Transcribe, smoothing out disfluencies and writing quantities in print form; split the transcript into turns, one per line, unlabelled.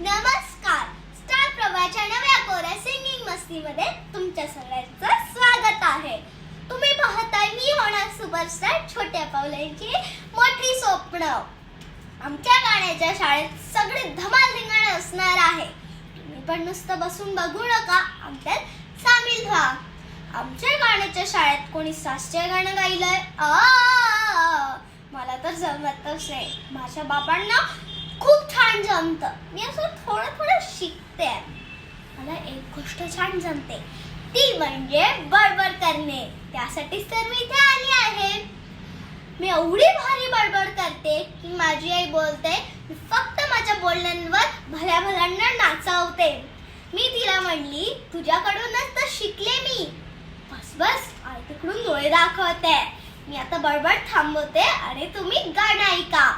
नमस्कार. स्टार प्रवाहाच्या नव्या कोऱ्या सिंगिंग मस्तीमध्ये तुमच्या सगळ्यांचं स्वागत आहे. तुम्ही पाहताय मी होणार सुपरस्टार छोट्या पावलांची मोठी स्वप्न. आमच्या गाण्याच्या शाळेत सगळे धमाल धिंगाणा असणार आहे. तुम्ही पण नुसतं बसून बघू नका, आमच्यात सामील व्हा. आमच्या गाण्याच्या शाळेत कोणी शास्त्रीय गाणं गायलंय? मला तर जमतच नाही. माझ्या बाबांना खूप छान जमतं. मी असं थोडं शिकते. मला एक गोष्ट छान जमते, ती म्हणजे बडबड करणे. त्यासाठीच तर मी इथे आली आहे. मी एवढी भारी बडबड करते की माझी आई बोलते मी फक्त माझ्या बोलण्यांवर भल्या भल्यांना नाचवते. मी तिला म्हणली तुझ्याकडूनच तर शिकले मी. बस आई तिकडून डोळे दाखवते. मी आता बडबड थांबवते आणि तुम्ही गाणं ऐका.